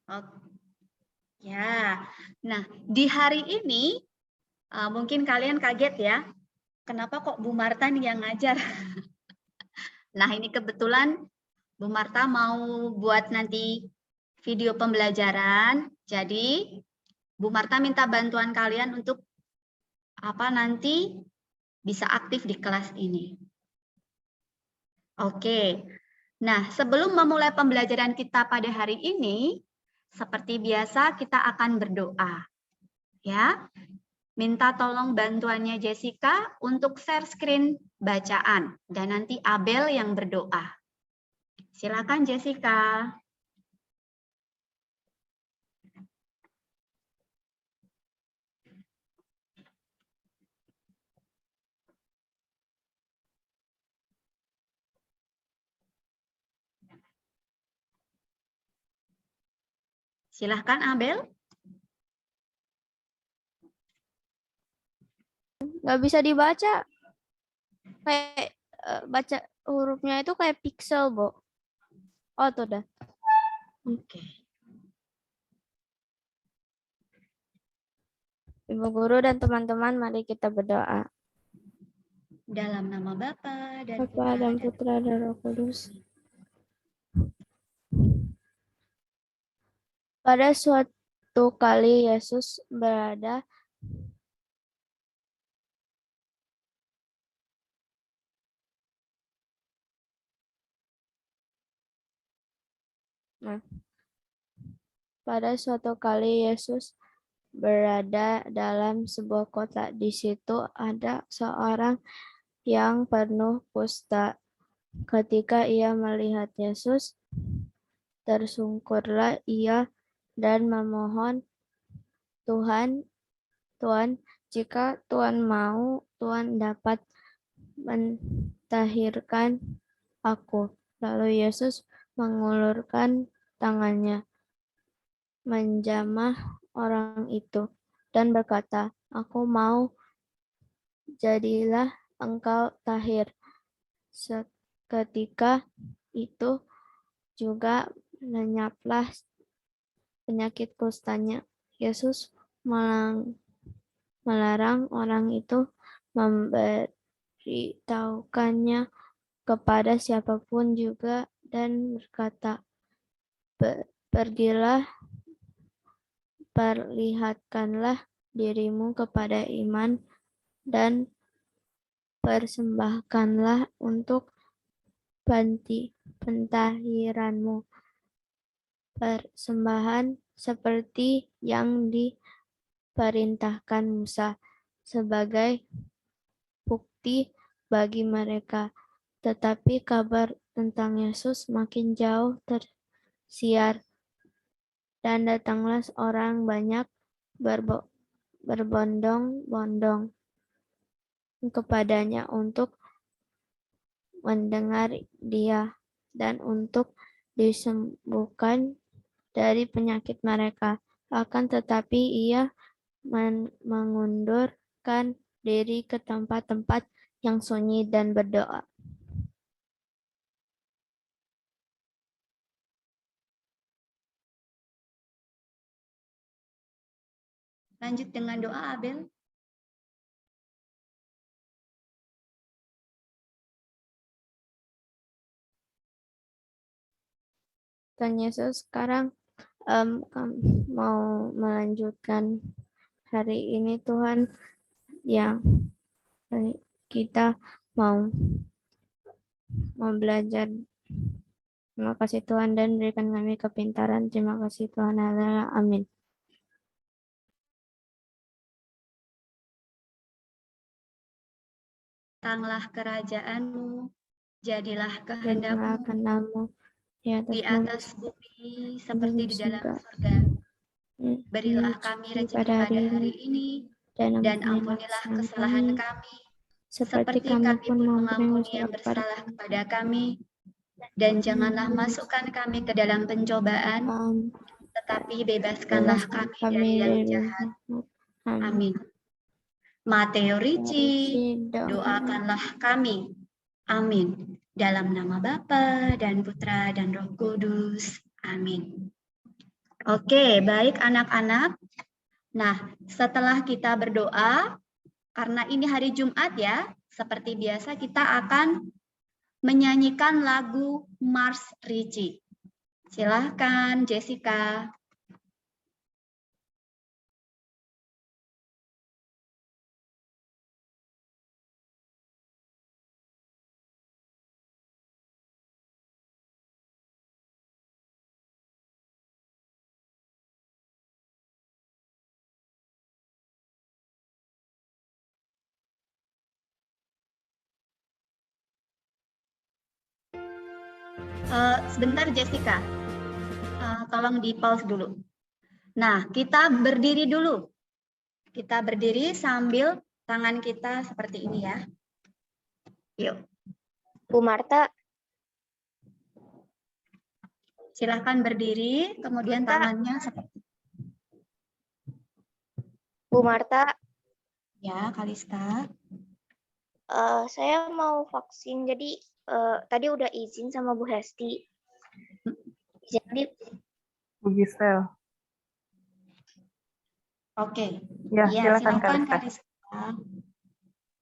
Oke. Ya, nah di hari ini mungkin kalian kaget ya, kenapa kok Bu Marta nih yang ngajar? Nah ini kebetulan Bu Marta mau buat nanti video pembelajaran, jadi Bu Marta minta bantuan kalian untuk nanti bisa aktif di kelas ini. Oke, nah sebelum memulai pembelajaran kita pada hari ini, seperti biasa kita akan berdoa. Ya, minta tolong bantuannya Jessica untuk share screen bacaan dan nanti Abel yang berdoa. Silakan Jessica. Silahkan Abel. Nggak bisa dibaca. Kayak baca hurufnya itu kayak pixel, Bo. Oh, tuh dah. Oke. Ibu guru dan teman-teman, mari kita berdoa. Dalam nama Bapa dan Bapa dan Putra dan Roh Kudus. Pada suatu kali Yesus berada dalam sebuah kota. Di situ ada seorang yang penuh kusta. Ketika ia melihat Yesus, tersungkurlah ia dan memohon, Tuhan, jika Tuhan mau, Tuhan dapat mentahirkan aku. Lalu Yesus mengulurkan tangannya, menjamah orang itu, dan berkata, aku mau, jadilah engkau tahir. Seketika itu juga lenyaplah penyakit kustanya. Yesus melarang orang itu memberitahukannya kepada siapapun juga dan berkata, pergilah, perlihatkanlah dirimu kepada iman dan persembahkanlah untuk pentahiranmu persembahan seperti yang diperintahkan Musa sebagai bukti bagi mereka. Tetapi kabar tentang Yesus makin jauh tersiar, dan datanglah orang banyak berbondong-bondong kepadanya untuk mendengar dia dan untuk disembuhkan dari penyakit mereka. Akan tetapi ia mengundurkan diri ke tempat-tempat yang sunyi dan berdoa. Lanjut dengan doa Abel. Tuhan Yesus, sekarang mau melanjutkan hari ini Tuhan, yang kita mau belajar. Terima kasih Tuhan, dan berikan kami kepintaran. Terima kasih Tuhan. Amin. Datanglah kerajaanmu, jadilah kehendakmu di atas bumi seperti di dalam surga. Berilah kami rezeki pada hari ini, dan ampunilah kesalahan kami, seperti kami pun mengampuni yang bersalah kepada kami. Dan janganlah masukkan kami ke dalam pencobaan, tetapi bebaskanlah kami dari yang jahat. Amin. Mateo Ricci, doakanlah kami. Amin. Dalam nama Bapa dan Putra dan Roh Kudus. Amin. Oke, baik anak-anak. Nah, setelah kita berdoa, karena ini hari Jumat ya, seperti biasa kita akan menyanyikan lagu Mars Ricci. Silahkan Jessica. Sebentar Jessica, tolong di pause dulu. Nah, kita berdiri dulu. Kita berdiri sambil tangan kita seperti ini ya. Yuk. Bu Marta. Silahkan berdiri, kemudian tangannya seperti Bu Marta. ya, Kalista. Saya mau vaksin, jadi tadi udah izin sama Bu Hesti. Jadi Bu Gisel. Oke. Ya, Ya, silakan silakan Kalista. Kalista.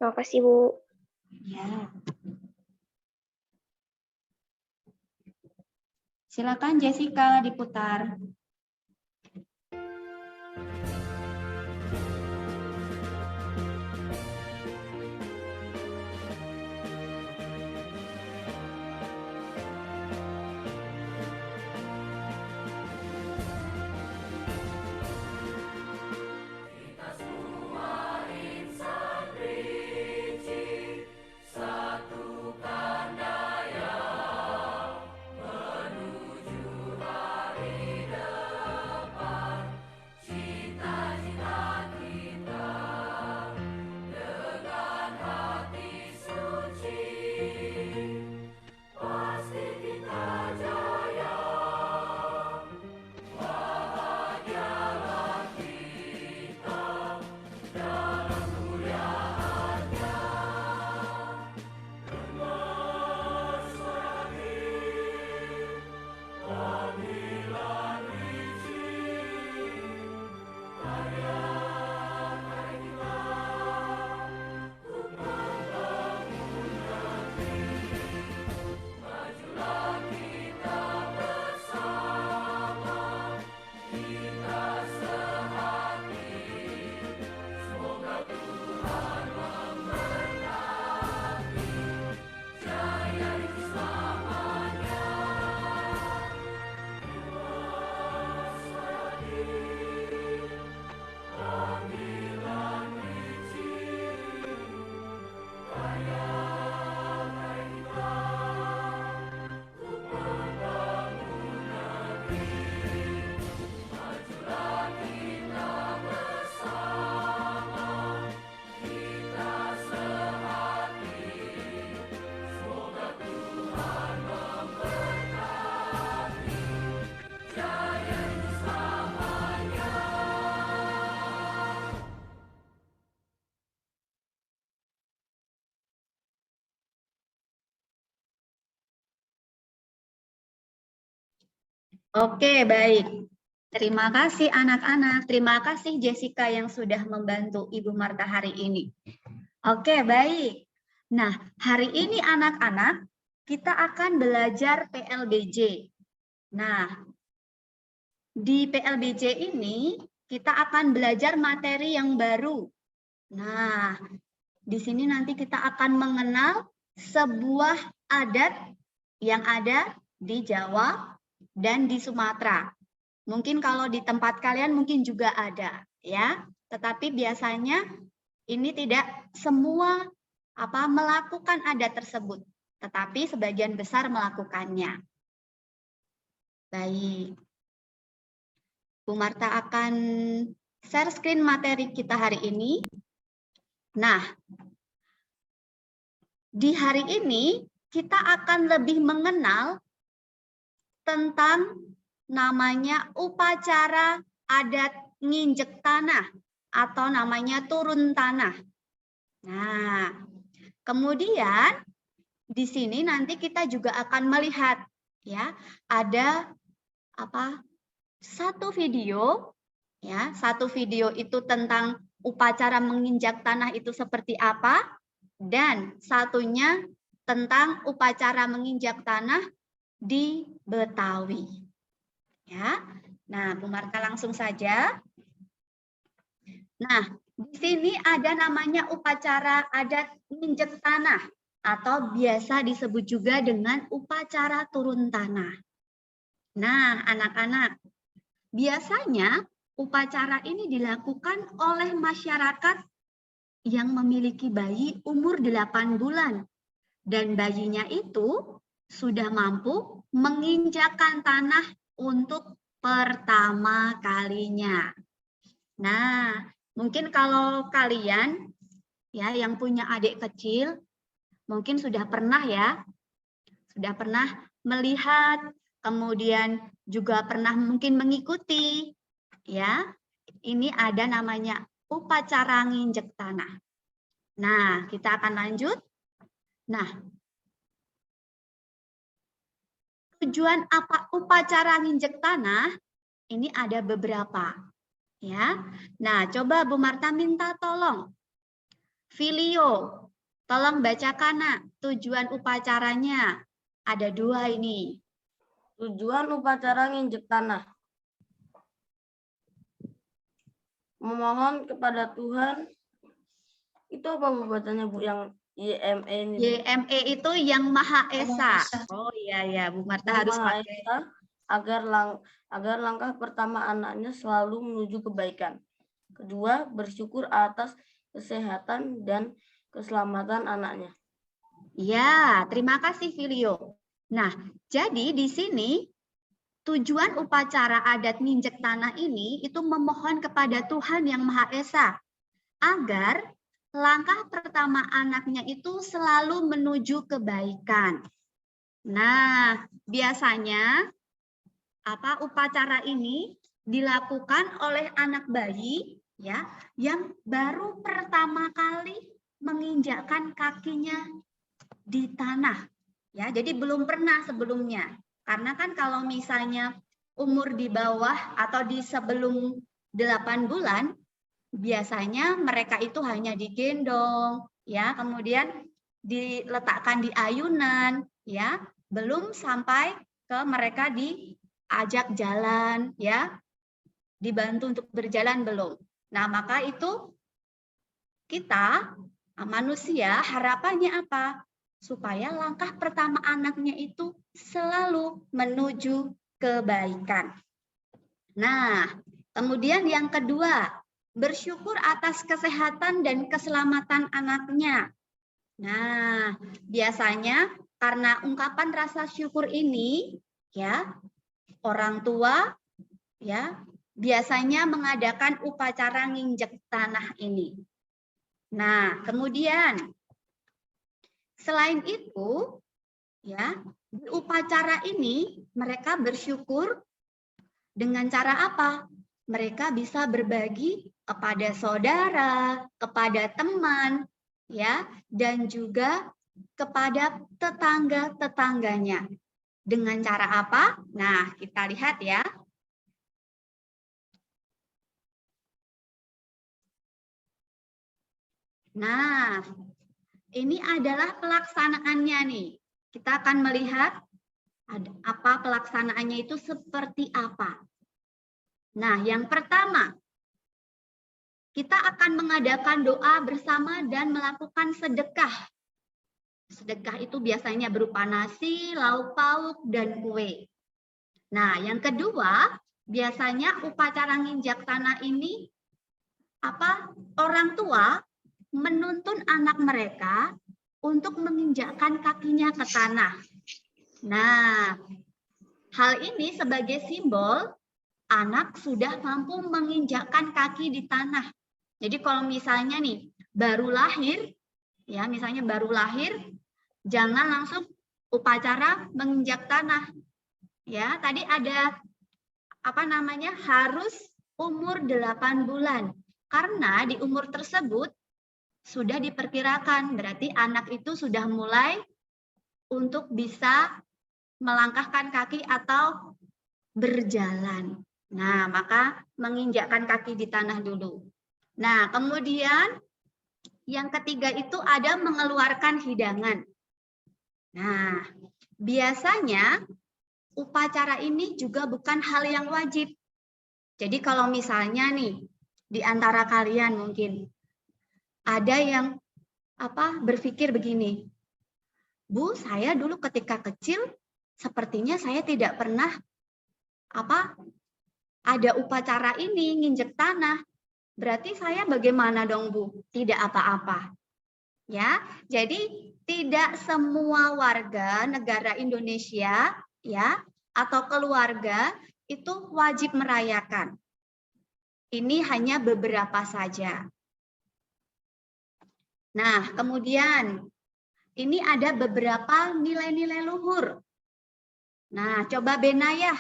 terima kasih Bu. Ya. Silakan Jessica diputar. Oke, baik. Terima kasih anak-anak. Terima kasih Jessica yang sudah membantu Ibu Marta hari ini. Oke, baik. Nah, hari ini anak-anak kita akan belajar PLBJ. Nah, di PLBJ ini kita akan belajar materi yang baru. Nah, di sini nanti kita akan mengenal sebuah adat yang ada di Jawa dan di Sumatera. Mungkin kalau di tempat kalian mungkin juga ada, ya. Tetapi biasanya ini tidak semua melakukan adat tersebut, tetapi sebagian besar melakukannya. Baik. Bu Marta akan share screen materi kita hari ini. Nah, di hari ini kita akan lebih mengenal tentang namanya upacara adat nginjek tanah atau namanya turun tanah. Nah, kemudian di sini nanti kita juga akan melihat ya, ada satu video, ya, satu video itu tentang upacara menginjak tanah itu seperti apa, dan satunya tentang upacara menginjak tanah di Betawi. Ya, nah Bu Marta langsung saja. Nah, di sini ada namanya upacara adat menginjak tanah atau biasa disebut juga dengan upacara turun tanah. Nah, anak-anak, biasanya upacara ini dilakukan oleh masyarakat yang memiliki bayi umur 8 bulan. Dan bayinya itu sudah mampu menginjakkan tanah untuk pertama kalinya. Nah, mungkin kalau kalian ya yang punya adik kecil, mungkin sudah pernah ya, sudah pernah melihat, kemudian juga pernah mungkin mengikuti, ya. Ini ada namanya upacara nginjek tanah. Nah, kita akan lanjut. Nah, tujuan apa upacara nginjek tanah? Ini ada beberapa, ya. Nah, coba Bu Marta minta tolong. Filio, tolong bacakan Nak, tujuan upacaranya. Ada 2 ini. Tujuan upacara nginjek tanah. Memohon kepada Tuhan. Itu apa Bu bacanya Bu yang YME ini? YME itu yang Maha Esa. Oh iya ya, Bu Marta harus Maha pakai. Esa, agar langkah pertama anaknya selalu menuju kebaikan. Kedua, bersyukur atas kesehatan dan keselamatan anaknya. Ya, terima kasih Filio. Nah, jadi di sini tujuan upacara adat nginjek tanah ini itu memohon kepada Tuhan Yang Maha Esa agar langkah pertama anaknya itu selalu menuju kebaikan. Nah, biasanya upacara ini dilakukan oleh anak bayi ya yang baru pertama kali menginjakkan kakinya di tanah. Ya, jadi belum pernah sebelumnya. Karena kan kalau misalnya umur di bawah atau di sebelum 8 bulan, biasanya mereka itu hanya digendong, ya, kemudian diletakkan di ayunan, ya, belum sampai ke mereka diajak jalan, ya, dibantu untuk berjalan belum. Nah, maka itu kita manusia harapannya apa? Supaya langkah pertama anaknya itu selalu menuju kebaikan. Nah, kemudian yang kedua, bersyukur atas kesehatan dan keselamatan anaknya. Nah, biasanya karena ungkapan rasa syukur ini, ya, orang tua, ya, biasanya mengadakan upacara nginjek tanah ini. Nah, kemudian selain itu, ya, di upacara ini mereka bersyukur dengan cara apa? Mereka bisa berbagi kepada saudara, kepada teman, ya, dan juga kepada tetangga-tetangganya. Dengan cara apa? Nah, kita lihat ya. Nah, ini adalah pelaksanaannya nih. Kita akan melihat apa pelaksanaannya itu seperti apa. Nah, yang pertama, kita akan mengadakan doa bersama dan melakukan sedekah. Sedekah itu biasanya berupa nasi, lauk pauk, dan kue. Nah, yang kedua, biasanya upacara nginjak tanah ini orang tua menuntun anak mereka untuk menginjakkan kakinya ke tanah. Nah, hal ini sebagai simbol anak sudah mampu menginjakkan kaki di tanah. Jadi kalau misalnya nih baru lahir, ya misalnya baru lahir, jangan langsung upacara menginjak tanah. Ya, tadi ada harus umur 8 bulan. Karena di umur tersebut sudah diperkirakan berarti anak itu sudah mulai untuk bisa melangkahkan kaki atau berjalan. Nah, maka menginjakkan kaki di tanah dulu. Nah, kemudian yang ketiga itu ada mengeluarkan hidangan. Nah, biasanya upacara ini juga bukan hal yang wajib. Jadi kalau misalnya nih, di antara kalian mungkin ada yang berpikir begini, Bu, saya dulu ketika kecil sepertinya saya tidak pernah ada upacara ini nginjek tanah. Berarti saya bagaimana dong, Bu? Tidak apa-apa. Ya, jadi tidak semua warga negara Indonesia ya atau keluarga itu wajib merayakan. Ini hanya beberapa saja. Nah, kemudian ini ada beberapa nilai-nilai luhur. Nah, coba Benayah.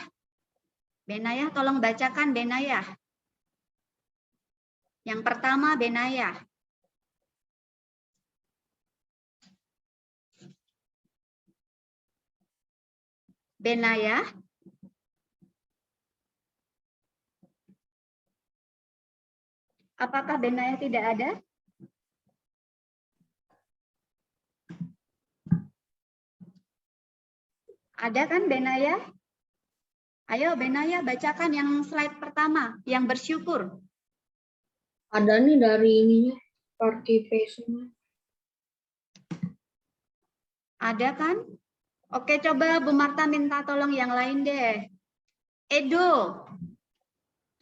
Benayah tolong bacakan Benayah. Yang pertama Benayah. Benayah. Apakah Benayah tidak ada? Ada kan Benayah? Ayo Benayah bacakan yang slide pertama, yang bersyukur. Ada nih dari ininya, participation. Ada kan? Oke, coba Bu Marta minta tolong yang lain deh. Edo.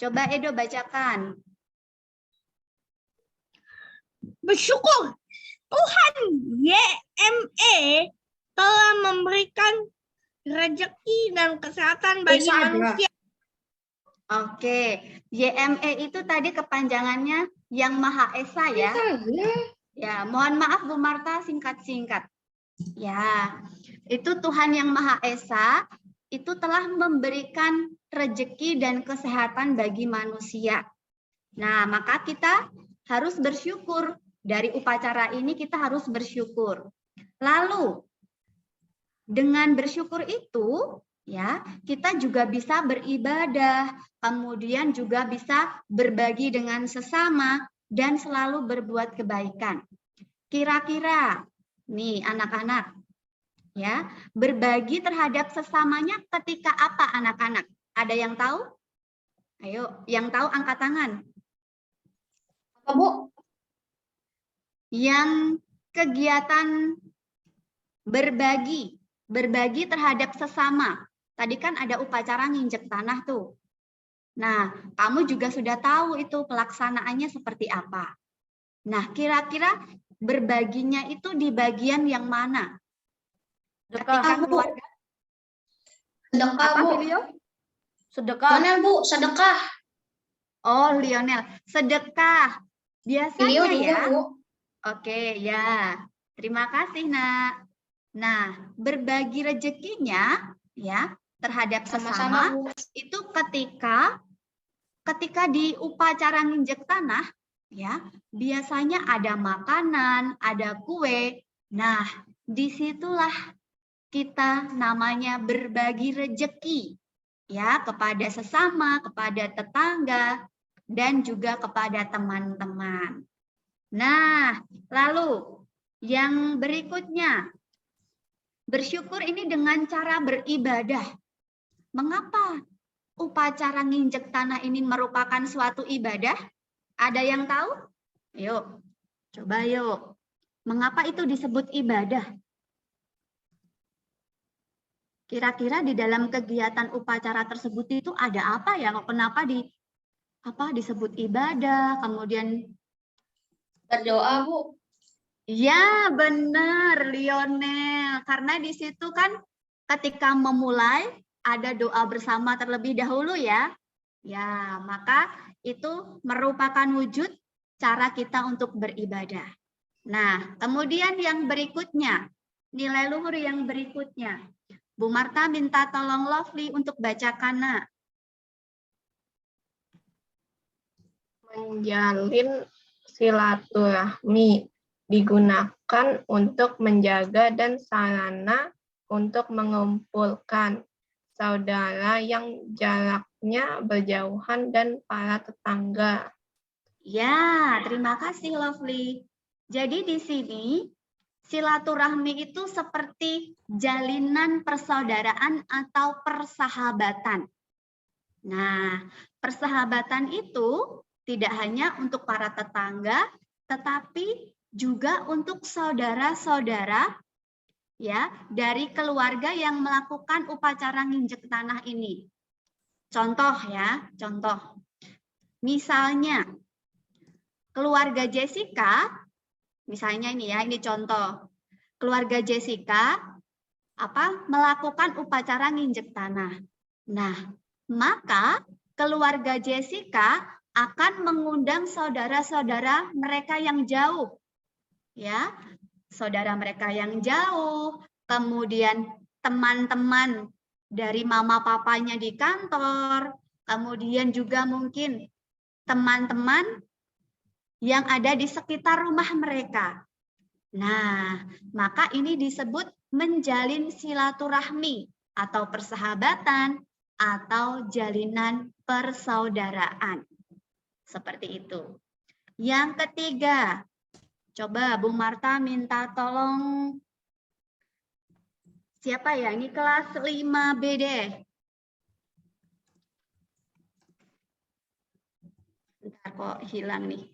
Coba Edo bacakan. Bersyukur Tuhan YME telah memberikan rezeki dan kesehatan bagi manusia. Oke, YME itu tadi kepanjangannya Yang Maha Esa ya. Ya, mohon maaf Bu Marta singkat-singkat. Ya, itu Tuhan Yang Maha Esa itu telah memberikan rezeki dan kesehatan bagi manusia. Nah, maka kita harus bersyukur. Dari upacara ini kita harus bersyukur. Lalu, dengan bersyukur itu, ya, kita juga bisa beribadah, kemudian juga bisa berbagi dengan sesama dan selalu berbuat kebaikan. Kira-kira, nih anak-anak, ya, berbagi terhadap sesamanya ketika apa anak-anak? Ada yang tahu? Ayo, yang tahu angkat tangan. Apa, Bu? Yang kegiatan berbagi terhadap sesama. Tadi kan ada upacara nginjek tanah tuh. Nah, kamu juga sudah tahu itu pelaksanaannya seperti apa. Nah, kira-kira berbaginya itu di bagian yang mana? Ketika keluarga. Sedekah, Apa, Bu. Filio? Sedekah. Lionel, Bu, sedekah. Oh, Lionel. Sedekah. Biasanya Filio juga, ya. Bu. Oke, ya. Terima kasih, Nak. Nah, berbagi rezekinya ya terhadap sesama Bu. itu ketika di upacara nginjek tanah ya, biasanya ada makanan, ada kue. Nah, disitulah kita namanya berbagi rezeki ya kepada sesama, kepada tetangga dan juga kepada teman-teman. Nah, lalu yang berikutnya, bersyukur ini dengan cara beribadah. Mengapa upacara nginjek tanah ini merupakan suatu ibadah? Ada yang tahu? Yuk, coba yuk. Mengapa itu disebut ibadah? Kira-kira di dalam kegiatan upacara tersebut itu ada apa ya? Kenapa disebut ibadah? Kemudian Berdoa, Bu. ya, benar, Lionel. Karena di situ kan ketika memulai ada doa bersama terlebih dahulu ya. Ya, maka itu merupakan wujud cara kita untuk beribadah. Nah, kemudian yang berikutnya, nilai luhur yang berikutnya. Bu Marta minta tolong Lovely untuk bacakan, Nak. Menjalin silaturahmi digunakan untuk menjaga dan sarana untuk mengumpulkan saudara yang jaraknya berjauhan dan para tetangga. Ya, terima kasih Lovely. Jadi di sini silaturahmi itu seperti jalinan persaudaraan atau persahabatan. Nah, persahabatan itu tidak hanya untuk para tetangga, tetapi juga untuk saudara-saudara ya dari keluarga yang melakukan upacara nginjek tanah ini. Contoh ya, contoh. Misalnya keluarga Jessica, misalnya ini ya, ini contoh. Keluarga Jessica melakukan upacara nginjek tanah. Nah, maka keluarga Jessica akan mengundang saudara-saudara mereka yang jauh. Ya, saudara mereka yang jauh, kemudian teman-teman dari mama papanya di kantor, kemudian juga mungkin teman-teman yang ada di sekitar rumah mereka. Nah, maka ini disebut menjalin silaturahmi atau persahabatan atau jalinan persaudaraan. Seperti itu. Yang ketiga, coba Bu Marta minta tolong. Siapa ya? Ini kelas 5B deh. Bentar kok hilang nih.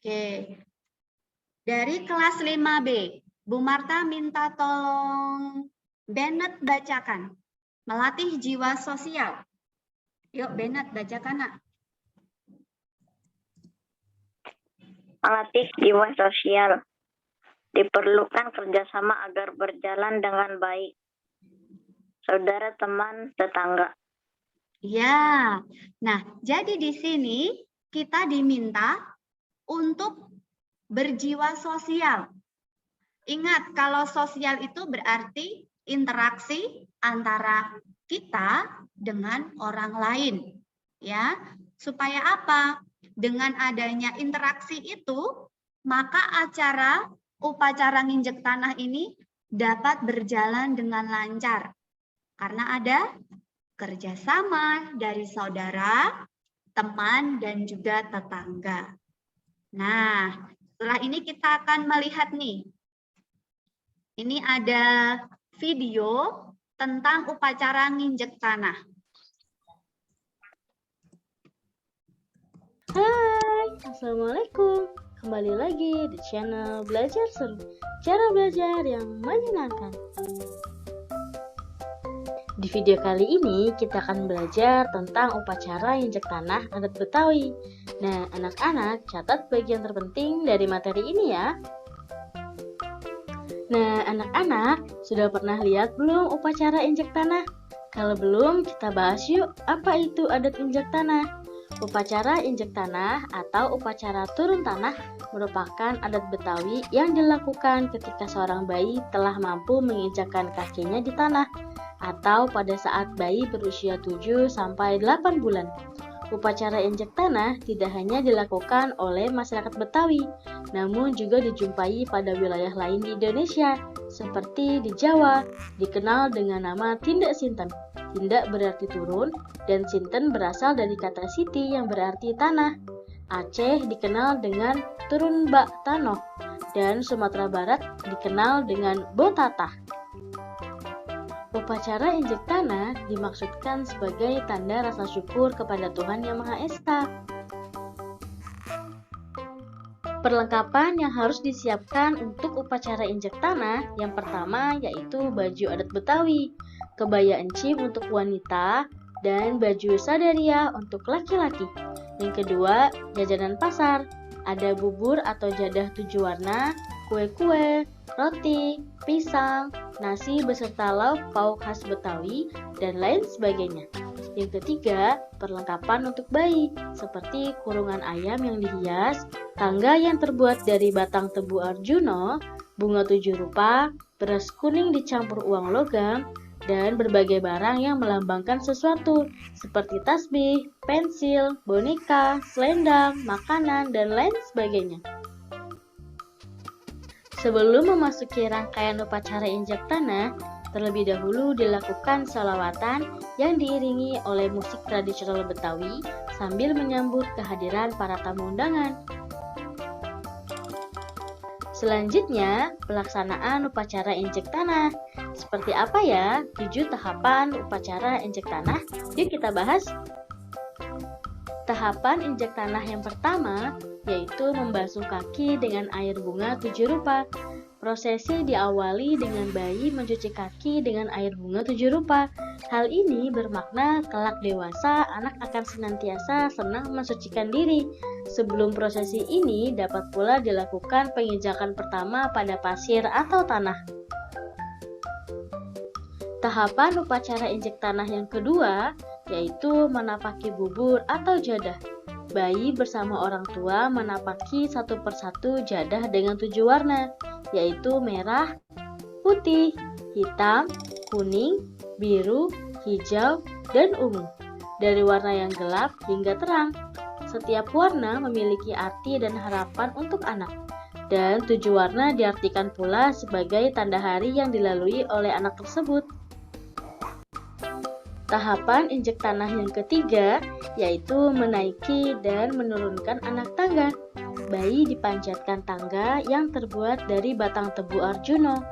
Oke. Dari kelas 5B, Bu Marta minta tolong Bennett bacakan. Melatih jiwa sosial. Yuk Bennett bacakan, Nak. Melatih jiwa sosial. Diperlukan kerjasama agar berjalan dengan baik. Saudara, teman, tetangga. Ya, nah jadi di sini kita diminta untuk berjiwa sosial. Ingat, kalau sosial itu berarti interaksi antara kita dengan orang lain. Ya, supaya apa? Dengan adanya interaksi itu, maka upacara nginjek tanah ini dapat berjalan dengan lancar. Karena ada kerjasama dari saudara, teman, dan juga tetangga. Nah, setelah ini kita akan melihat nih. Ini ada video tentang upacara nginjek tanah. Hai, Assalamualaikum. Kembali lagi di channel Belajar Seru. Cara belajar yang menyenangkan. Di video kali ini kita akan belajar tentang upacara injek tanah adat Betawi. Nah, anak-anak catat bagian terpenting dari materi ini ya. Nah, anak-anak sudah pernah lihat belum upacara injek tanah? Kalau belum, kita bahas yuk apa itu adat injek tanah. Upacara injek tanah atau upacara turun tanah merupakan adat Betawi yang dilakukan ketika seorang bayi telah mampu menginjakkan kakinya di tanah atau pada saat bayi berusia 7 sampai 8 bulan. Upacara injek tanah tidak hanya dilakukan oleh masyarakat Betawi, namun juga dijumpai pada wilayah lain di Indonesia, seperti di Jawa, dikenal dengan nama tindak sinten. Tindak berarti turun, dan sinten berasal dari kata siti yang berarti tanah. Aceh dikenal dengan turun bak tanoh, dan Sumatera Barat dikenal dengan botatah. Upacara injek tanah dimaksudkan sebagai tanda rasa syukur kepada Tuhan Yang Maha Esa. Perlengkapan yang harus disiapkan untuk upacara injek tanah yang pertama yaitu baju adat Betawi, kebaya encim untuk wanita, dan baju sadaria untuk laki-laki. Yang kedua, jajanan pasar. Ada bubur atau jadah 7 warna, kue-kue, roti, pisang, nasi beserta lauk pauk khas Betawi, dan lain sebagainya. Yang ketiga, perlengkapan untuk bayi, seperti kurungan ayam yang dihias, tangga yang terbuat dari batang tebu arjuno, bunga 7 rupa, beras kuning dicampur uang logam, dan berbagai barang yang melambangkan sesuatu, seperti tasbih, pensil, boneka, selendang, makanan, dan lain sebagainya. Sebelum memasuki rangkaian upacara injak tanah, terlebih dahulu dilakukan sholawatan yang diiringi oleh musik tradisional Betawi sambil menyambut kehadiran para tamu undangan. Selanjutnya, pelaksanaan upacara injek tanah. Seperti apa ya 7 tahapan upacara injek tanah? Yuk kita bahas. Tahapan injek tanah yang pertama yaitu membasuh kaki dengan air bunga 7 rupa. Prosesi diawali dengan bayi mencuci kaki dengan air bunga 7 rupa. Hal ini bermakna kelak dewasa anak akan senantiasa senang mensucikan diri. Sebelum prosesi ini dapat pula dilakukan penginjakan pertama pada pasir atau tanah. Tahapan upacara injek tanah yang kedua yaitu menapaki bubur atau jadah. Bayi bersama orang tua menapaki satu persatu jadah dengan 7 warna, yaitu merah, putih, hitam, kuning, biru, hijau, dan ungu. Dari warna yang gelap hingga terang. Setiap warna memiliki arti dan harapan untuk anak. Dan 7 warna diartikan pula sebagai tanda hari yang dilalui oleh anak tersebut. Tahapan injek tanah yang ketiga yaitu menaiki dan menurunkan anak tangga. Bayi dipanjatkan tangga yang terbuat dari batang tebu Arjuno.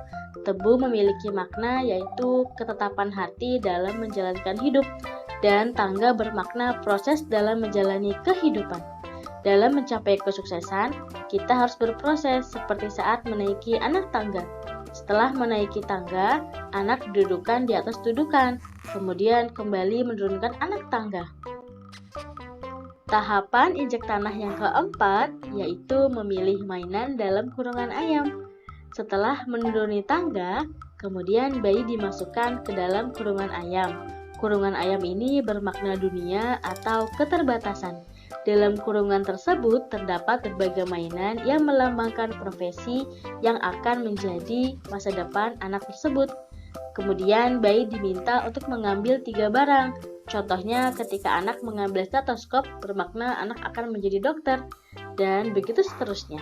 Tebu memiliki makna yaitu ketetapan hati dalam menjalankan hidup, dan tangga bermakna proses dalam menjalani kehidupan. Dalam mencapai kesuksesan, kita harus berproses seperti saat menaiki anak tangga. Setelah menaiki tangga, anak didudukan di atas dudukan, kemudian kembali menurunkan anak tangga. Tahapan injek tanah yang keempat yaitu memilih mainan dalam kurungan ayam. Setelah menuruni tangga, kemudian bayi dimasukkan ke dalam kurungan ayam. Kurungan ayam ini bermakna dunia atau keterbatasan. Dalam kurungan tersebut terdapat berbagai mainan yang melambangkan profesi yang akan menjadi masa depan anak tersebut. Kemudian bayi diminta untuk mengambil 3 barang. Contohnya ketika anak mengambil stetoskop bermakna anak akan menjadi dokter, dan begitu seterusnya.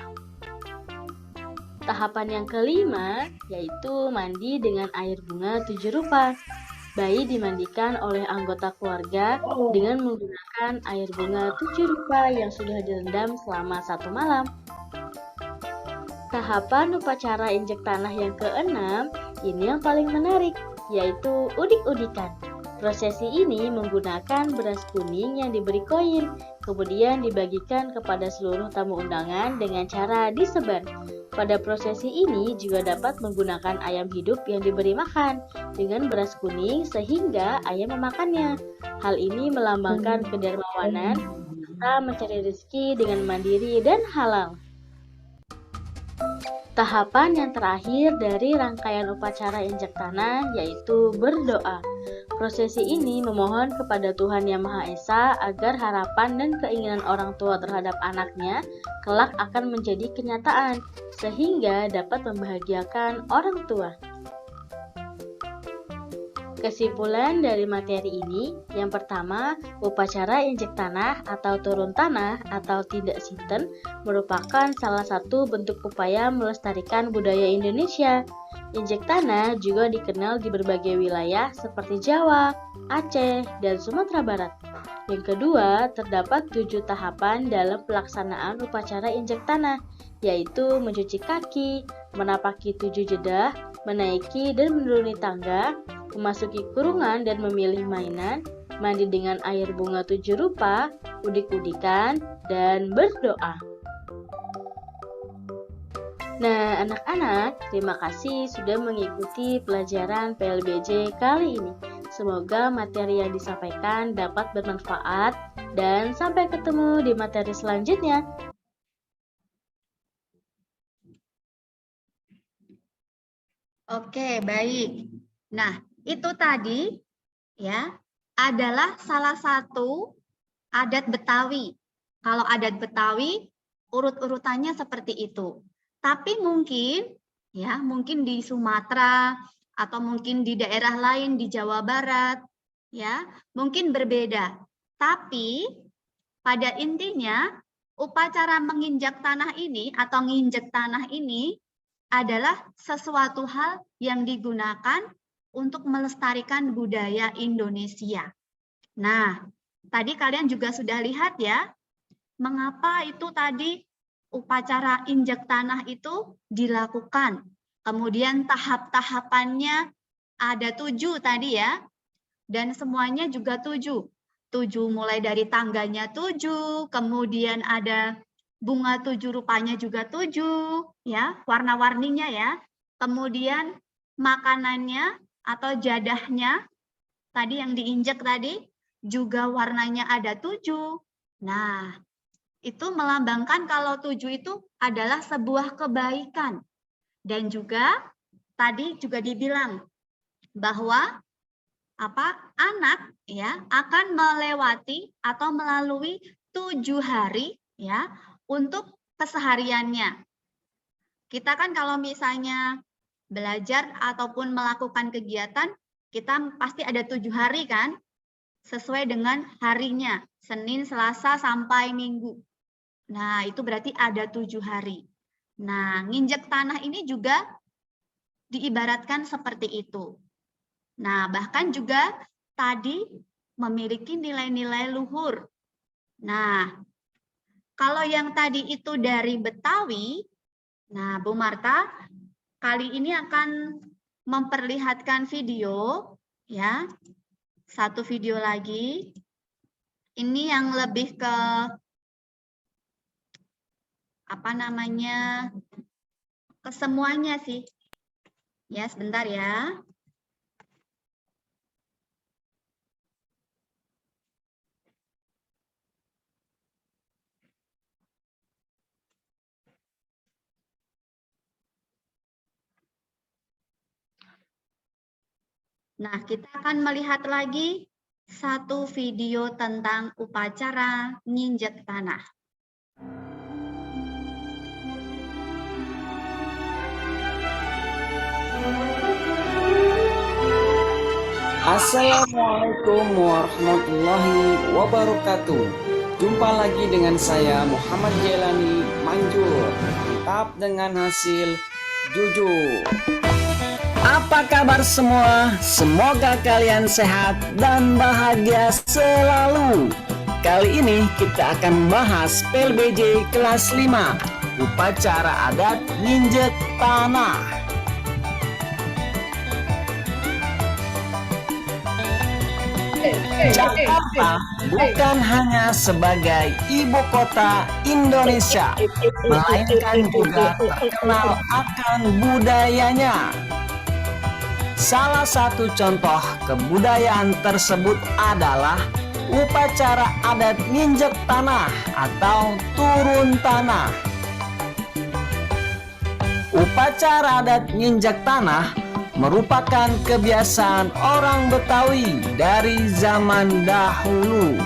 Tahapan yang kelima yaitu mandi dengan air bunga 7 rupa. Bayi dimandikan oleh anggota keluarga dengan menggunakan air bunga 7 rupa yang sudah direndam selama 1 malam. Tahapan upacara injek tanah yang keenam ini yang paling menarik, yaitu udik-udikan. Prosesi ini menggunakan beras kuning yang diberi koin, kemudian dibagikan kepada seluruh tamu undangan dengan cara disebar. Pada prosesi ini juga dapat menggunakan ayam hidup yang diberi makan dengan beras kuning sehingga ayam memakannya. Hal ini melambangkan kedermawanan serta mencari rezeki dengan mandiri dan halal. Tahapan yang terakhir dari rangkaian upacara injek tanah yaitu berdoa. Prosesi ini memohon kepada Tuhan Yang Maha Esa agar harapan dan keinginan orang tua terhadap anaknya kelak akan menjadi kenyataan, sehingga dapat membahagiakan orang tua. Kesimpulan dari materi ini, yang pertama, upacara injek tanah atau turun tanah atau tidak sinten merupakan salah satu bentuk upaya melestarikan budaya Indonesia. Injek tanah juga dikenal di berbagai wilayah seperti Jawa, Aceh, dan Sumatera Barat. Yang kedua, terdapat 7 tahapan dalam pelaksanaan upacara injek tanah, yaitu mencuci kaki, menapaki 7 jedah, menaiki dan menuruni tangga, memasuki kurungan dan memilih mainan, mandi dengan air bunga 7 rupa, udik-udikan, dan berdoa. Nah, anak-anak, terima kasih sudah mengikuti pelajaran PLBJ kali ini. Semoga materi yang disampaikan dapat bermanfaat dan sampai ketemu di materi selanjutnya. Oke, baik. Nah, itu tadi ya adalah salah satu adat Betawi. Kalau adat Betawi urut-urutannya seperti itu. Tapi mungkin ya, mungkin di Sumatera atau mungkin di daerah lain di Jawa Barat ya, mungkin berbeda. Tapi pada intinya upacara menginjak tanah ini atau nginjek tanah ini adalah sesuatu hal yang digunakan untuk melestarikan budaya Indonesia. Nah, tadi kalian juga sudah lihat ya, mengapa itu tadi upacara injek tanah itu dilakukan. Kemudian tahap-tahapannya ada 7 tadi ya, dan semuanya juga 7. 7 mulai dari tangganya 7, kemudian ada bunga 7 rupanya juga 7, ya, warna-warninya ya. Kemudian makanannya atau jadahnya tadi yang diinjek tadi juga warnanya ada 7. Nah, itu melambangkan kalau 7 itu adalah sebuah kebaikan. Dan juga tadi juga dibilang bahwa anak ya akan melewati atau melalui 7 hari ya untuk kesehariannya. Kita kan kalau misalnya belajar ataupun melakukan kegiatan, kita pasti ada 7 hari kan, sesuai dengan harinya, Senin, Selasa, sampai Minggu. Nah, itu berarti ada 7 hari. Nah, nginjek tanah ini juga diibaratkan seperti itu. Nah, bahkan juga tadi memiliki nilai-nilai luhur. Nah, kalau yang tadi itu dari Betawi, nah Bu Marta kali ini akan memperlihatkan video ya. Satu video lagi. Ini yang lebih ke ke semuanya sih. Ya, sebentar ya. Nah, kita akan melihat lagi satu video tentang upacara nginjek tanah. Assalamualaikum warahmatullahi wabarakatuh. Jumpa lagi dengan saya Muhammad Jelani Manjur. Tetap dengan hasil jujur. Apa kabar semua? Semoga kalian sehat dan bahagia selalu. Kali ini kita akan bahas PLBJ kelas 5, upacara adat nginjek tanah. Jakarta bukan hanya sebagai ibu kota Indonesia, melainkan juga terkenal akan budayanya. Salah satu contoh kebudayaan tersebut adalah upacara adat nginjek tanah atau turun tanah. Upacara adat nginjek tanah merupakan kebiasaan orang Betawi dari zaman dahulu.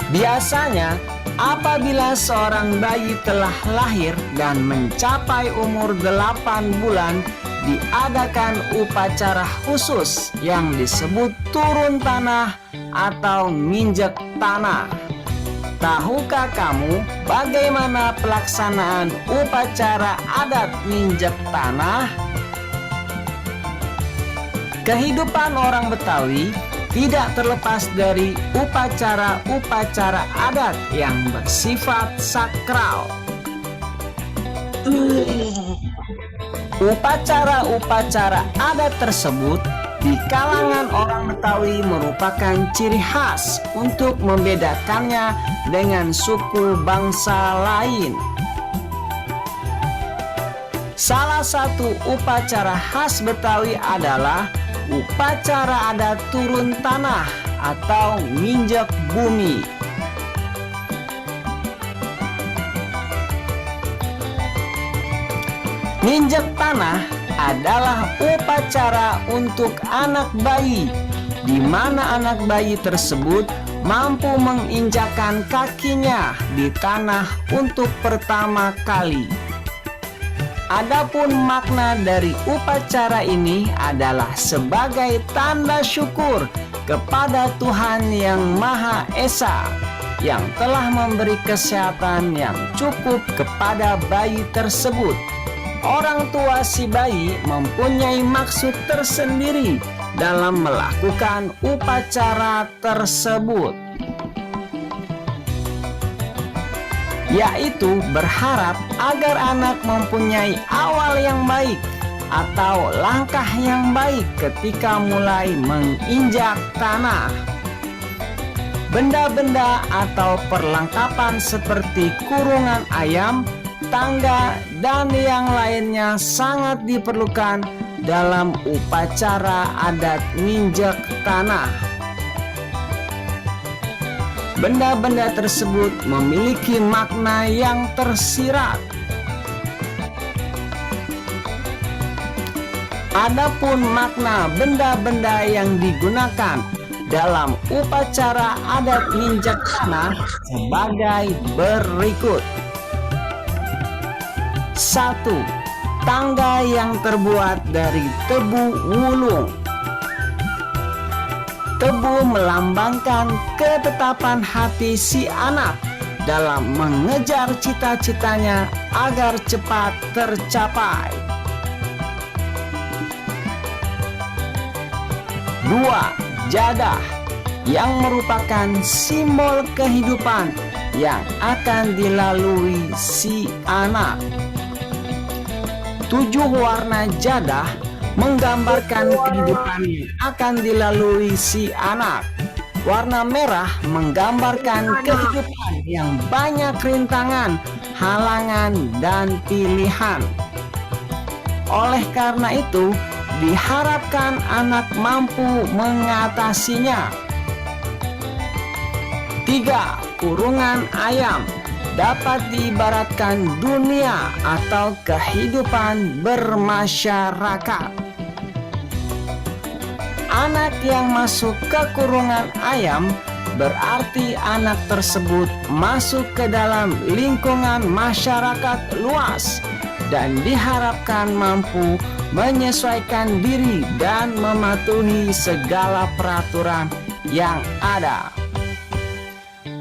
Biasanya, apabila seorang bayi telah lahir dan mencapai umur 8 bulan, diadakan upacara khusus yang disebut turun tanah atau nginjek tanah. Tahukah kamu bagaimana pelaksanaan upacara adat nginjek tanah? Kehidupan orang Betawi tidak terlepas dari upacara-upacara adat yang bersifat sakral. Upacara-upacara adat tersebut di kalangan orang Betawi merupakan ciri khas untuk membedakannya dengan suku bangsa lain. Salah satu upacara khas Betawi adalah upacara adat turun tanah atau nginjek bumi. Nginjek tanah adalah upacara untuk anak bayi, di mana anak bayi tersebut mampu menginjakkan kakinya di tanah untuk pertama kali. Adapun makna dari upacara ini adalah sebagai tanda syukur kepada Tuhan Yang Maha Esa yang telah memberi kesehatan yang cukup kepada bayi tersebut. Orang tua si bayi mempunyai maksud tersendiri dalam melakukan upacara tersebut, yaitu berharap agar anak mempunyai awal yang baik atau langkah yang baik ketika mulai menginjak tanah. Benda-benda atau perlengkapan seperti kurungan ayam, tangga, dan yang lainnya sangat diperlukan dalam upacara adat nginjek tanah. Benda-benda tersebut memiliki makna yang tersirat. Adapun makna benda-benda yang digunakan dalam upacara adat nginjek tanah sebagai berikut. 1. Tangga yang terbuat dari tebu wulung. Tebu melambangkan ketetapan hati si anak dalam mengejar cita-citanya agar cepat tercapai. 2. Jadah yang merupakan simbol kehidupan yang akan dilalui si anak. 7 warna jadah menggambarkan kehidupan yang akan dilalui si anak. Warna merah menggambarkan kehidupan yang banyak rintangan, halangan, dan pilihan. Oleh karena itu, diharapkan anak mampu mengatasinya. 3. Kurungan ayam dapat diibaratkan dunia atau kehidupan bermasyarakat. Anak yang masuk ke kurungan ayam berarti anak tersebut masuk ke dalam lingkungan masyarakat luas dan diharapkan mampu menyesuaikan diri dan mematuhi segala peraturan yang ada.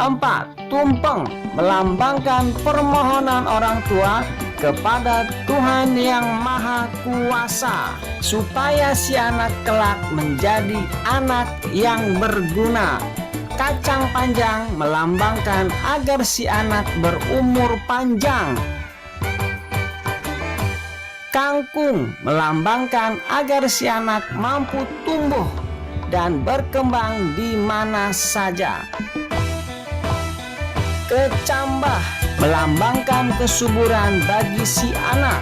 4. Tumpeng melambangkan permohonan orang tua kepada Tuhan yang Maha Kuasa supaya si anak kelak menjadi anak yang berguna. Kacang panjang melambangkan agar si anak berumur panjang. Kangkung melambangkan agar si anak mampu tumbuh dan berkembang di mana saja. Kecambah melambangkan kesuburan bagi si anak.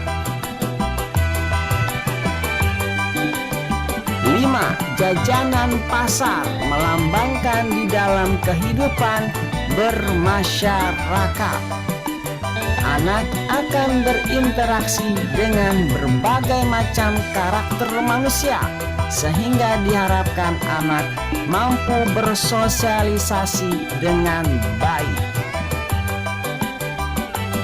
5. Jajanan pasar melambangkan di dalam kehidupan bermasyarakat. Anak akan berinteraksi dengan berbagai macam karakter manusia, sehingga diharapkan anak mampu bersosialisasi dengan baik.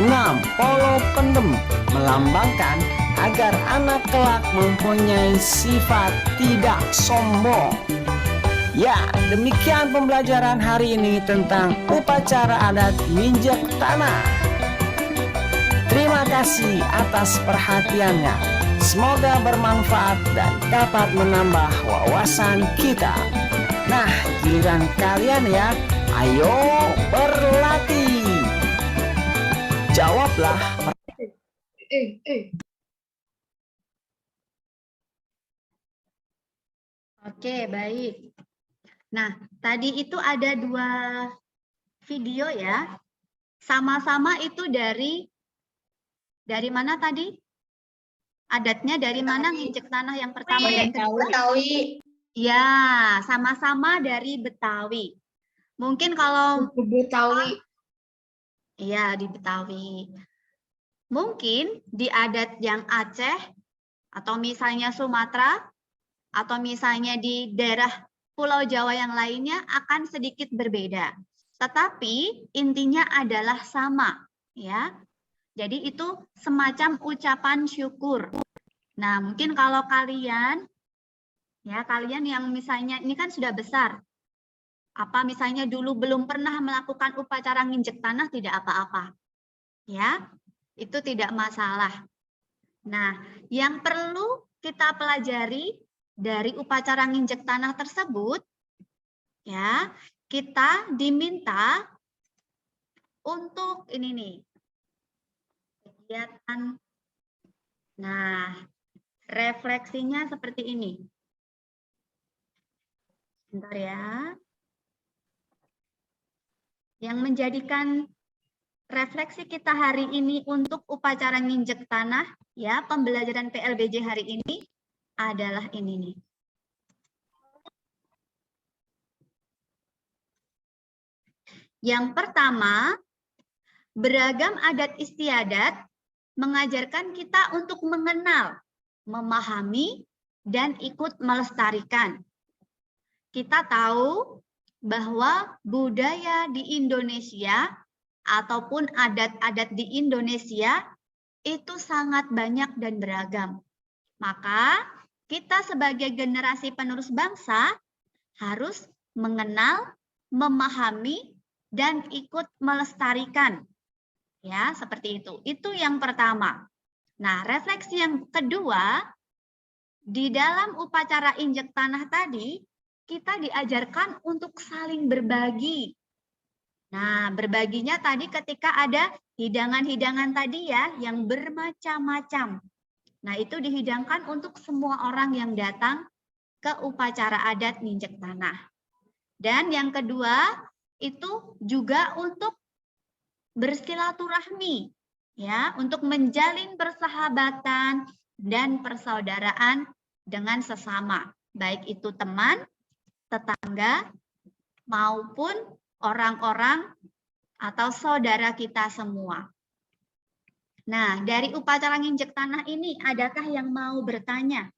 6. Polo pendem melambangkan agar anak kelak mempunyai sifat tidak sombong. Ya, demikian pembelajaran hari ini tentang upacara adat nginjek tanah. Terima kasih atas perhatiannya. Semoga bermanfaat dan dapat menambah wawasan kita. Nah, giliran kalian ya. Ayo berlatih. Jawablah. Oke, baik. Nah, tadi itu ada 2 video ya. Sama-sama itu dari mana tadi? Adatnya dari mana nginjek tanah yang pertama dan kedua? Betawi. Ya, sama-sama dari Betawi. Mungkin kalau Betawi. iya, di Betawi. Mungkin di adat yang Aceh atau misalnya Sumatera atau misalnya di daerah Pulau Jawa yang lainnya akan sedikit berbeda. Tetapi intinya adalah sama, ya. Jadi itu semacam ucapan syukur. Nah, mungkin kalau kalian ya, kalian yang misalnya ini kan sudah besar. Apa misalnya dulu belum pernah melakukan upacara nginjek tanah, tidak apa-apa. Ya, itu tidak masalah. Nah, yang perlu kita pelajari dari upacara nginjek tanah tersebut, ya, kita diminta untuk ini nih, kegiatan. Nah, refleksinya seperti ini. Bentar ya. Yang menjadikan refleksi kita hari ini untuk upacara nginjek tanah, ya, pembelajaran PLBJ hari ini adalah ini nih. Yang pertama, beragam adat istiadat mengajarkan kita untuk mengenal, memahami, dan ikut melestarikan. Kita tahu bahwa budaya di Indonesia ataupun adat-adat di Indonesia itu sangat banyak dan beragam. Maka kita sebagai generasi penerus bangsa harus mengenal, memahami, dan ikut melestarikan. Ya, seperti itu. Itu yang pertama. Nah, refleksi yang kedua, di dalam upacara injek tanah tadi, kita diajarkan untuk saling berbagi. Nah, berbaginya tadi ketika ada hidangan-hidangan tadi ya, yang bermacam-macam. Nah, itu dihidangkan untuk semua orang yang datang ke upacara adat nginjek tanah. Dan yang kedua, itu juga untuk bersilaturahmi, ya, untuk menjalin persahabatan dan persaudaraan dengan sesama, baik itu teman, tetangga, maupun orang-orang atau saudara kita semua. Nah, dari upacara nginjek tanah ini, adakah yang mau bertanya?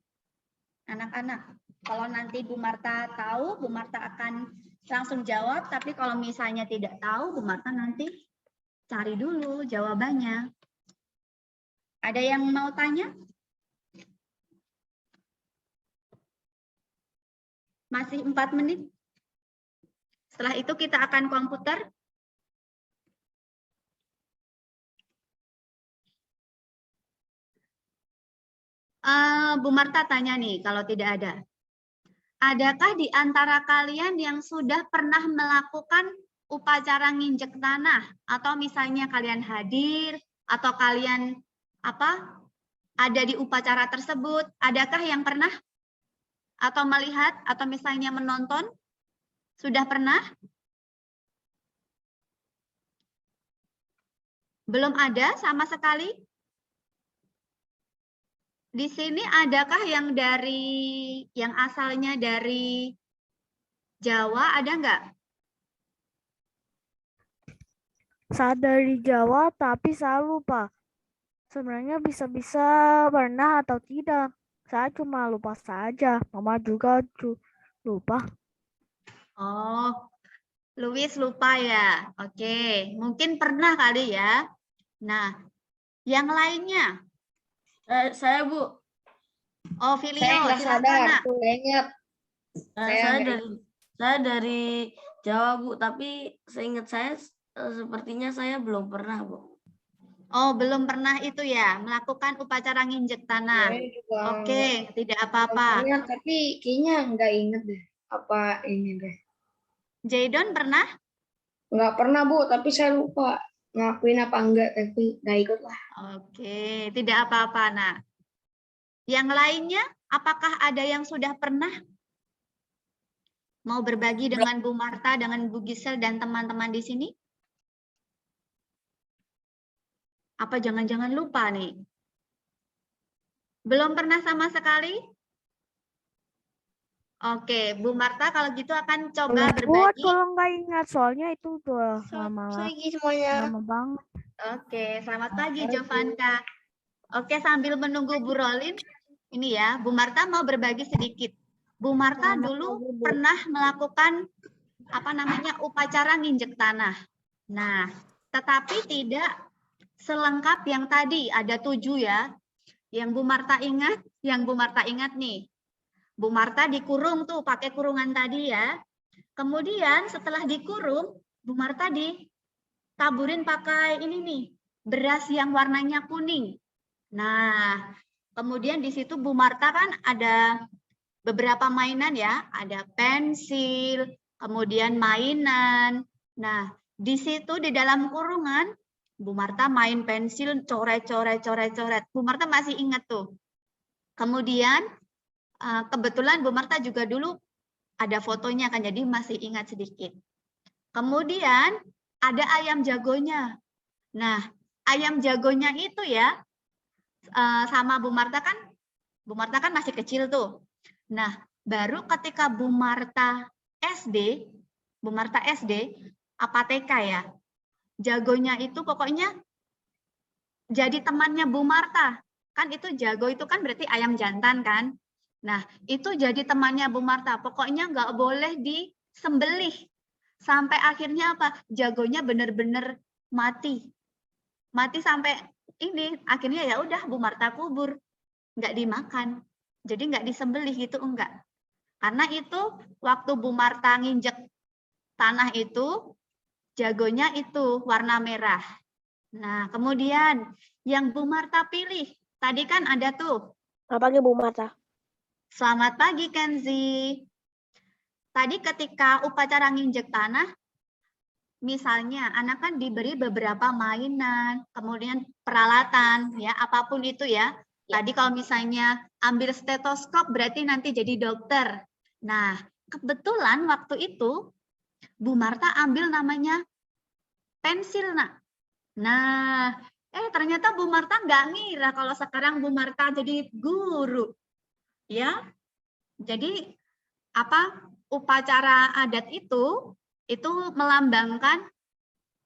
Anak-anak, kalau nanti Bu Marta tahu, Bu Marta akan langsung jawab, tapi kalau misalnya tidak tahu, Bu Marta nanti cari dulu jawabannya. Ada yang mau tanya? Masih 4 menit. Setelah itu kita akan komputer. Bu Marta tanya nih, kalau tidak ada. Adakah di antara kalian yang sudah pernah melakukan upacara nginjek tanah? Atau misalnya kalian hadir, atau kalian ada di upacara tersebut? Adakah yang pernah? Atau melihat, atau misalnya menonton? Sudah pernah? Belum ada sama sekali? Di sini adakah yang asalnya dari Jawa, ada nggak? Saya dari Jawa, tapi saya lupa. Sebenarnya bisa-bisa pernah atau tidak. Saya cuma lupa saja. Mama juga lupa. Oh, Louis lupa ya. Oke, mungkin pernah kali ya. Nah, yang lainnya? Saya Bu. Oh, Filio, Saya nggak sadar, silakan. saya ingat. Saya dari Jawa Bu, tapi seingat saya sepertinya saya belum pernah Bu. Oh, belum pernah itu ya, melakukan upacara nginjek tanah. Oke, tidak apa-apa. Tapi kayaknya nggak inget deh apa ini deh. Jaidon pernah? Nggak pernah Bu, tapi saya lupa ngakuin apa enggak, tapi nggak ikut lah. Oke, tidak apa-apa. Nah, yang lainnya, apakah ada yang sudah pernah mau berbagi dengan Bu Marta, dengan Bu Gisel dan teman-teman di sini? Apa jangan-jangan lupa nih? Belum pernah sama sekali? Oke, Bu Marta kalau gitu akan coba berbagi. Kalau nggak ingat, soalnya itu udah lama banget. Oke, selamat pagi Jovanka. Oke, sambil menunggu Bu Rolin, ini ya, Bu Marta mau berbagi sedikit. Bu Marta dulu pernah melakukan upacara nginjek tanah. Nah, tetapi tidak selengkap yang tadi, ada 7 ya. Yang Bu Marta ingat nih. Bu Marta dikurung tuh pakai kurungan tadi ya. Kemudian setelah dikurung, Bu Marta ditaburin pakai ini nih, beras yang warnanya kuning. Nah, kemudian di situ Bu Marta kan ada beberapa mainan ya, ada pensil, kemudian mainan. Nah, di situ di dalam kurungan, Bu Marta main pensil, coret-coret. Bu Marta masih ingat tuh. Kemudian kebetulan Bu Marta juga dulu ada fotonya kan, jadi masih ingat sedikit. Kemudian ada ayam jagonya. Nah, ayam jagonya itu ya sama Bu Marta kan masih kecil tuh. Nah, baru ketika Bu Marta SD apa TK ya, jagonya itu pokoknya jadi temannya Bu Marta. Kan itu jago itu kan berarti ayam jantan kan. Nah, itu jadi temannya Bu Marta. Pokoknya nggak boleh disembelih. Sampai akhirnya apa? Jagonya benar-benar mati. Mati sampai ini. Akhirnya ya udah Bu Marta kubur. Nggak dimakan. Jadi nggak disembelih gitu, enggak. Karena itu waktu Bu Marta nginjek tanah itu, jagonya itu warna merah. Nah, kemudian yang Bu Marta pilih, tadi kan ada tuh. Apa Bu Marta? Selamat pagi, Kenzi. Tadi ketika upacara nginjek tanah, misalnya anak kan diberi beberapa mainan, kemudian peralatan, ya apapun itu ya. Tadi kalau misalnya ambil stetoskop berarti nanti jadi dokter. Nah, kebetulan waktu itu Bu Marta ambil namanya pensil, nak. Nah, ternyata Bu Marta nggak ngira kalau sekarang Bu Marta jadi guru. Ya, jadi apa upacara adat itu melambangkan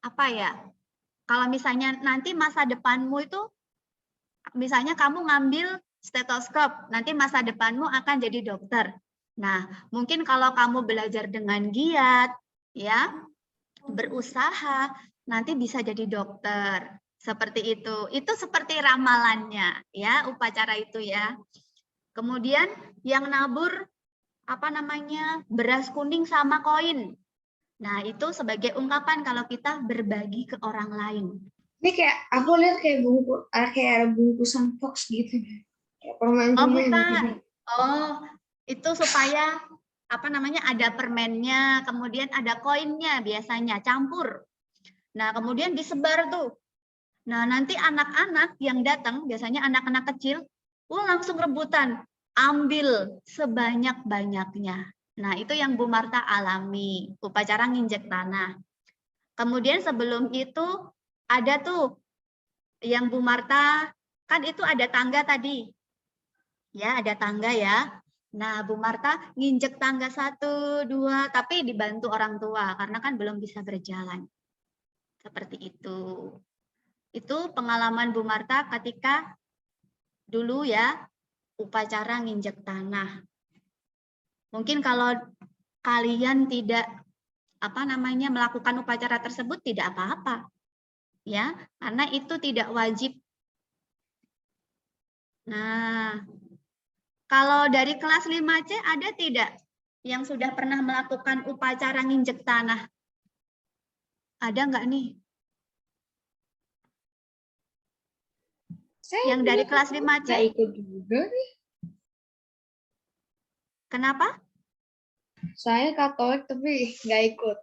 apa ya? Kalau misalnya nanti masa depanmu itu, misalnya kamu ngambil stetoskop, nanti masa depanmu akan jadi dokter. Nah, mungkin kalau kamu belajar dengan giat, ya, berusaha, nanti bisa jadi dokter. Seperti itu. Itu seperti ramalannya, ya, upacara itu ya. Kemudian yang nabur apa namanya beras kuning sama koin. Nah itu sebagai ungkapan kalau kita berbagi ke orang lain. Ini kayak aku lihat kayak ada bungkusan box gitu. Kayak permen. Oh bukan. Oh itu supaya apa namanya ada permennya, kemudian ada koinnya biasanya campur. Nah kemudian disebar tuh. Nah nanti anak-anak yang datang biasanya anak-anak kecil, langsung rebutan, ambil sebanyak-banyaknya. Nah, itu yang Bu Marta alami, upacara nginjek tanah. Kemudian sebelum itu ada tuh yang Bu Marta, kan itu ada tangga tadi. Ya, ada tangga ya. Nah, Bu Marta nginjek tangga 1, 2, tapi dibantu orang tua karena kan belum bisa berjalan. Seperti itu. Itu pengalaman Bu Marta ketika dulu ya, upacara nginjek tanah. Mungkin kalau kalian tidak melakukan upacara tersebut tidak apa-apa. Ya, karena itu tidak wajib. Nah, kalau dari kelas 5C ada tidak yang sudah pernah melakukan upacara nginjek tanah? Ada enggak nih? Yang dari kelas 5C? Nggak ikut juga nih. Kenapa? Saya Katolik tapi nggak ikut.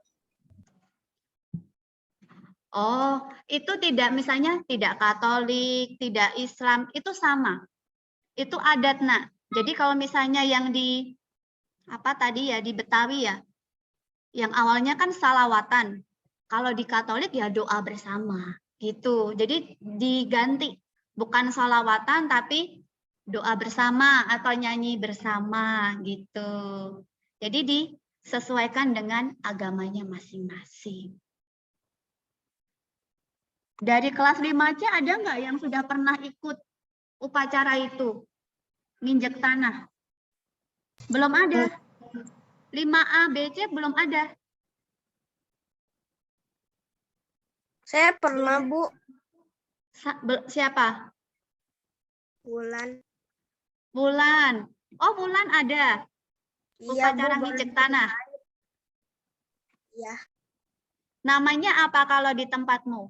Oh, itu tidak misalnya tidak Katolik, tidak Islam, itu sama. Itu adat, Nak. Jadi kalau misalnya yang di di Betawi ya, yang awalnya kan salawatan. Kalau di Katolik ya doa bersama, gitu. Jadi diganti. Bukan salawatan tapi doa bersama atau nyanyi bersama gitu. Jadi disesuaikan dengan agamanya masing-masing. Dari kelas 5C ada nggak yang sudah pernah ikut upacara itu? Nginjek tanah? Belum ada. 5A, BC belum ada. Saya pernah, Bu. Siapa? Bulan. Bulan. Oh, Bulan ada. Iya, Upacara Bu, nginjek tanah. Iya. Namanya apa kalau di tempatmu?